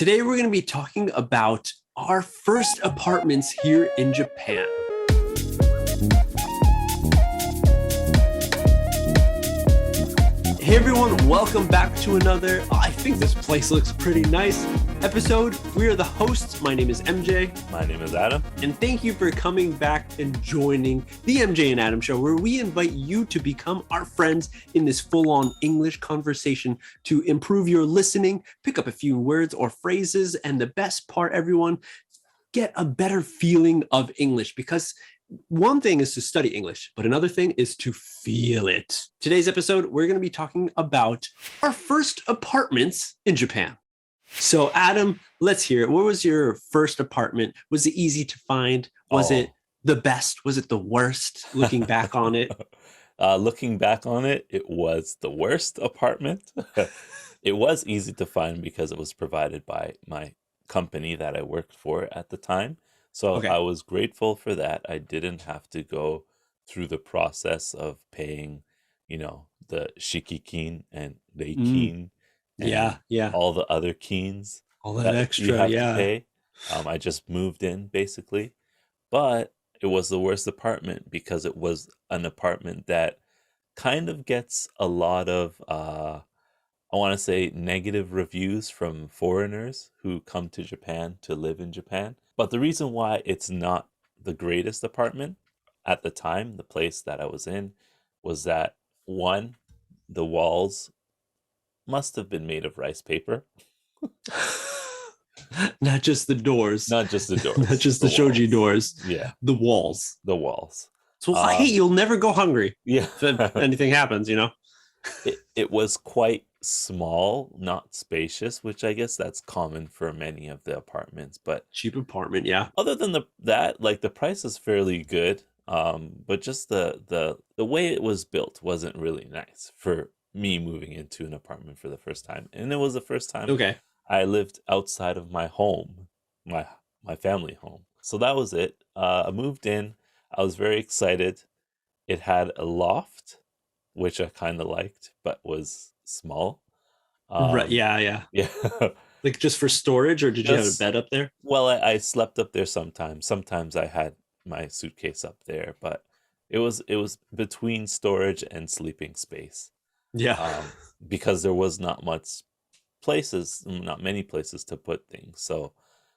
Today, we're going to be talking about our first apartments here in Japan. Hey everyone, welcome back to another, I think this place looks pretty nice, episode. We are the hosts. My name is MJ. My name is Adam. And thank you for coming back and joining the MJ and Adam show, where we invite you to become our friends in this full-on English conversation to improve your listening, pick up a few words or phrases, and the best part, everyone, get a better feeling of English, because one thing is to study English, but another thing is to feel it. Today's episode, we're going to be talking about our first apartments in Japan. So Adam, let's hear it. What was your first apartment? Was it easy to find? Was it the best? Was it the worst? Looking back on it? Looking back on it, it was the worst apartment. It was easy to find because it was provided by my company that I worked for at the time. So I was grateful for that. I didn't have to go through the process of paying, the shikikin and reikin and all the other keens. All that extra, you have to pay. I just moved in, basically. But it was the worst apartment because it was an apartment that kind of gets a lot of, I want to say, negative reviews from foreigners who come to Japan to live in Japan. But the reason why it's not the greatest apartment at the time, the place that I was in, was that, one, the walls must have been made of rice paper. Not just the doors. Not just the doors. Not just the shoji doors. Yeah. The walls. The walls. So, hey, you'll never go hungry. Yeah. If anything happens, It was quite small, not spacious, which I guess that's common for many of the apartments. But cheap apartment, yeah. Other than that, like, the price is fairly good. But just the way it was built wasn't really nice for me moving into an apartment for the first time. And it was the first time I lived outside of my home, my family home. So that was it. I moved in. I was very excited. It had a loft, which I kind of liked, but was small. Right. Yeah. Like just for storage, or did you have a bed up there? Well, I slept up there sometimes. Sometimes I had my suitcase up there, but it was between storage and sleeping space. Yeah. Because there was not many places to put things. So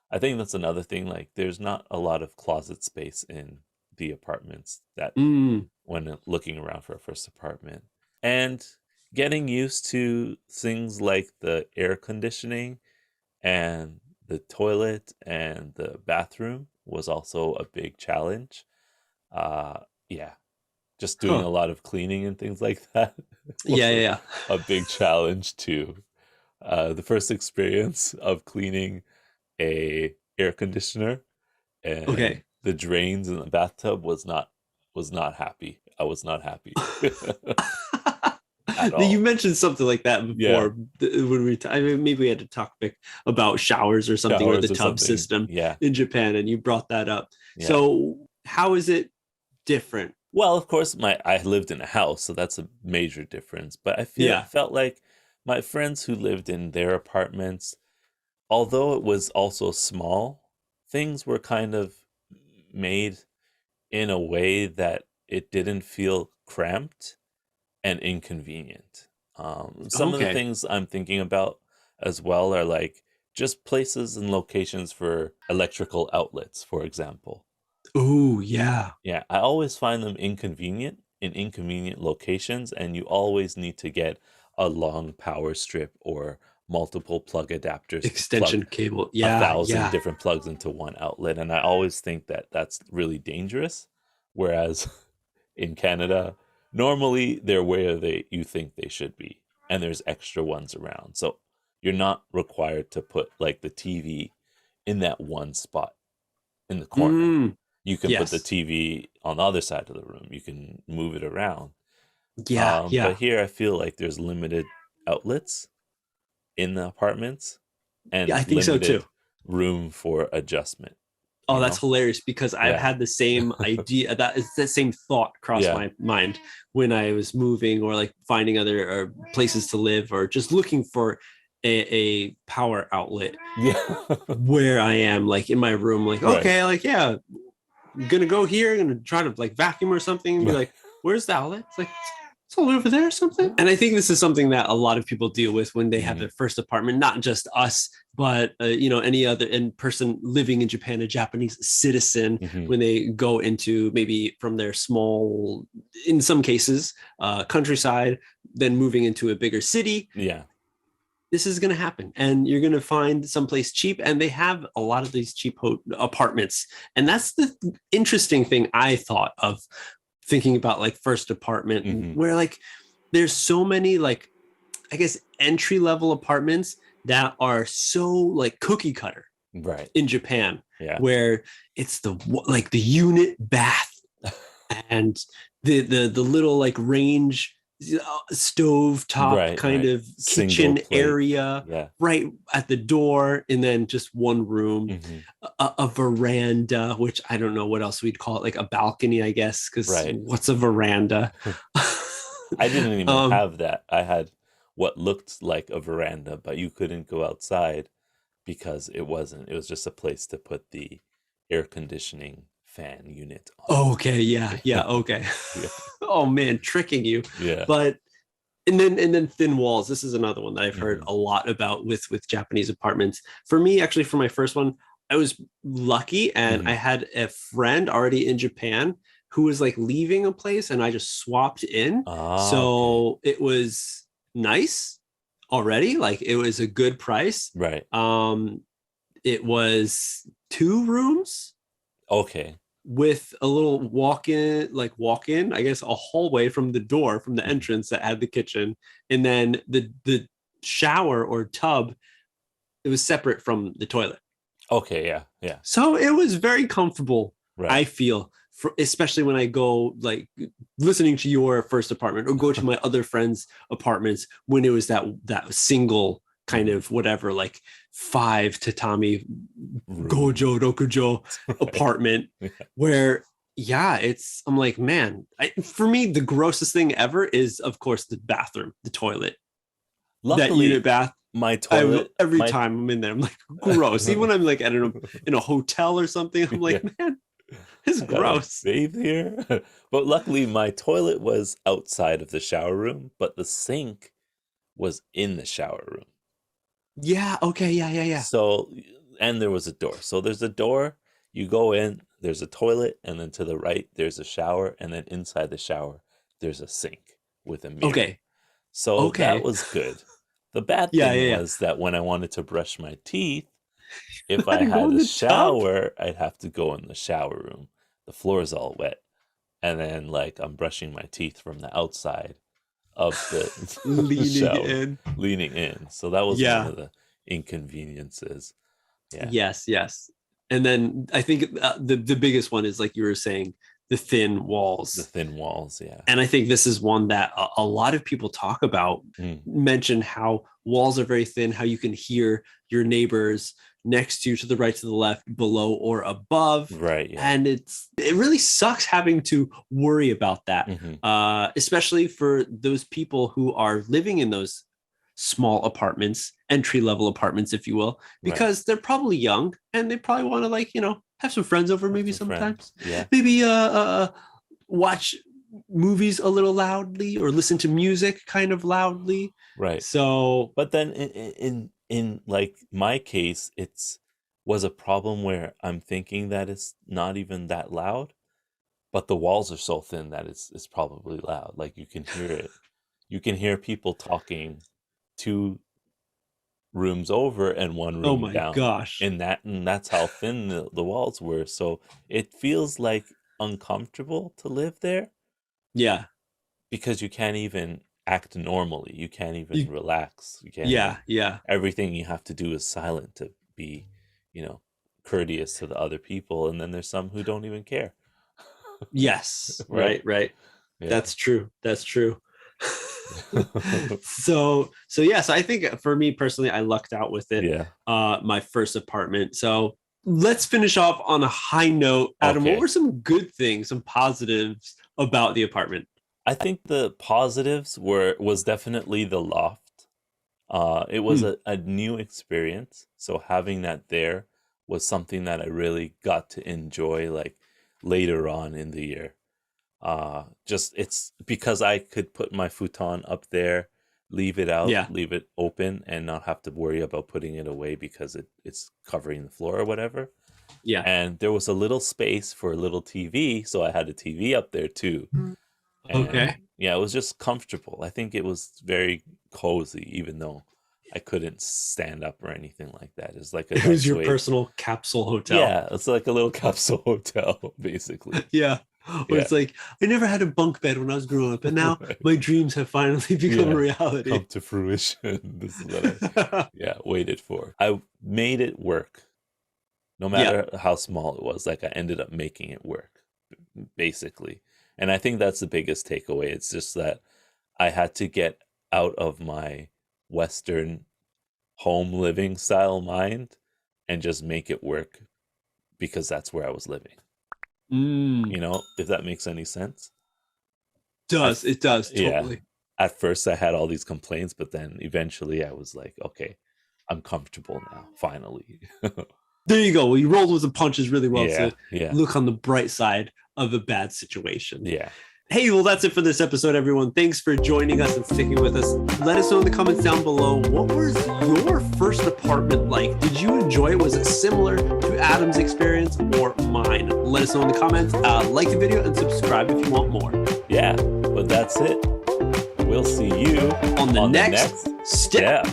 I think that's another thing. Like, there's not a lot of closet space in the apartments that when looking around for a first apartment. And getting used to things like the air conditioning and the toilet and the bathroom was also a big challenge. Just doing a lot of cleaning and things like that. Yeah. A big challenge too. The first experience of cleaning a air conditioner and the drains in the bathtub was not happy. I was not happy. You mentioned something like that before when maybe we had a topic about showers or something, or the tub system in Japan, and you brought that up. Yeah. So how is it different? Well, of course, I lived in a house, so that's a major difference. But I felt like my friends who lived in their apartments, although it was also small, things were kind of made in a way that it didn't feel cramped and inconvenient. Some of the things I'm thinking about as well are like just places and locations for electrical outlets, for example. Oh, yeah. Yeah, I always find them inconvenient in inconvenient locations, and you always need to get a long power strip or multiple plug adapters. Extension cable. Yeah. 1,000 different plugs into one outlet. And I always think that that's really dangerous. Whereas in Canada, normally they're where you think they should be, and there's extra ones around. So you're not required to put like the TV in that one spot in the corner. You can put the TV on the other side of the room. You can move it around. Yeah. But here I feel like there's limited outlets in the apartments, and I think so too. Room for adjustment. Oh, that's hilarious, because I've had the same idea. That is the same thought cross my mind when I was moving, or like finding other places to live, or just looking for a power outlet Yeah. where I am, like in my room, like, Right. okay, like, yeah, I'm gonna go here, I'm gonna try to like vacuum or something and be like, where's the outlet? It's like, it's all over there or something. And I think this is something that a lot of people deal with when they have their first apartment, not just us, but any other person living in Japan, a Japanese citizen, when they go into maybe from their small, in some cases, countryside, then moving into a bigger city. Yeah. This is going to happen, and you're going to find someplace cheap, and they have a lot of these cheap apartments. And that's the interesting thing I thought of thinking about like first apartment, where like there's so many like, I guess, entry level apartments that are so like cookie cutter Right. in Japan, Yeah. where it's the unit bath and the little like range stove top kind of kitchen area right at the door, and then just one room, a veranda, which I don't know what else we'd call it, like a balcony, I guess, because what's a veranda? I didn't even have that. I had what looked like a veranda, but you couldn't go outside because it was just a place to put the air conditioning fan unit on. Okay, okay. Oh man, tricking you. Yeah. But and then thin walls. This is another one that I've heard a lot about with Japanese apartments. For me, actually, for my first one, I was lucky, and I had a friend already in Japan who was like leaving a place, and I just swapped in. So it was nice already. Like it was a good price. Right. It was 2 rooms. Okay. With a little walk-in, I guess, a hallway from the door, from the entrance that had the kitchen, and then the shower or tub, it was separate from the toilet. Okay, yeah. So it was very comfortable, right. I feel, especially when I go like listening to your first apartment or go to my other friends' apartments when it was that single kind of whatever, like 5 tatami gojo rokujo apartment where I'm like, man, for me the grossest thing ever is of course the bathroom, the toilet. Luckily, that unit bath, my toilet, every time I'm in there I'm like, gross. Even when I'm like in a hotel or something, I'm like, man, it's gross. Bathe here. But luckily my toilet was outside of the shower room, but the sink was in the shower room. Yeah, okay, yeah. So, and there was a door. So there's a door, you go in, there's a toilet, and then to the right, there's a shower, and then inside the shower, there's a sink with a mirror. Okay. So that was good. The bad thing was that when I wanted to brush my teeth, if I had a shower, I'd have to go in the shower room. The floor is all wet. And then, like, I'm brushing my teeth from the outside of the leaning in. So that was one of the inconveniences. Yes. And then I think the biggest one is, like you were saying, the thin walls. And I think this is one that a lot of people talk about, mention how walls are very thin, how you can hear your neighbors next to you, to the right, to the left, below or above. Right. Yeah. And it really sucks having to worry about that, especially for those people who are living in those small apartments, entry-level apartments, if you will, because they're probably young and they probably want to, like, have some friends over, maybe sometimes. Yeah. Maybe watch movies a little loudly or listen to music kind of loudly. Right. So, but then in like my case, was a problem where I'm thinking that it's not even that loud, but the walls are so thin that it's probably loud. Like you can hear it. You can hear people talking 2 rooms over and 1 room down. Oh my gosh. And that's how thin the walls were. So it feels like uncomfortable to live there. Yeah. Because you can't even act normally. You can't even relax. You can't. Yeah. Everything you have to do is silent to be, courteous to the other people. And then there's some who don't even care. Yes. Right. Yeah. That's true. So I think for me personally, I lucked out with it. Yeah. My first apartment. So let's finish off on a high note. Adam, what were some good things, some positives about the apartment? I think the positives was definitely the loft. It was a new experience, so having that there was something that I really got to enjoy like later on in the year. Just it's because I could put my futon up there, leave it out, Yeah. leave it open, and not have to worry about putting it away because it's covering the floor or whatever. Yeah. And there was a little space for a little TV, so I had a TV up there too. Okay. And yeah, it was just comfortable. I think it was very cozy, even though I couldn't stand up or anything like that. It's like a It was nice your way. personal capsule hotel. Yeah, it's like a little capsule hotel, basically. Yeah. Where Yeah. it's like, I never had a bunk bed when I was growing up, but now Right. my dreams have finally become a reality. Come to fruition. This is what I waited for. I made it work. No matter how small it was, like I ended up making it work, basically. And I think that's the biggest takeaway. It's just that I had to get out of my Western home living style mind and just make it work because that's where I was living. You know, if that makes any sense. It does, totally. Yeah. At first I had all these complaints, but then eventually I was like, okay, I'm comfortable now, finally. There you go. Well, you rolled with the punches really well to Yeah. look on the bright side of a bad situation. Yeah. Hey, well, that's it for this episode, everyone. Thanks for joining us and sticking with us. Let us know in the comments down below, what was your first apartment like? Did you enjoy it? Was it similar to Adam's experience or mine? Let us know in the comments. Like the video and subscribe if you want more. Yeah, but that's it. We'll see you on the next step.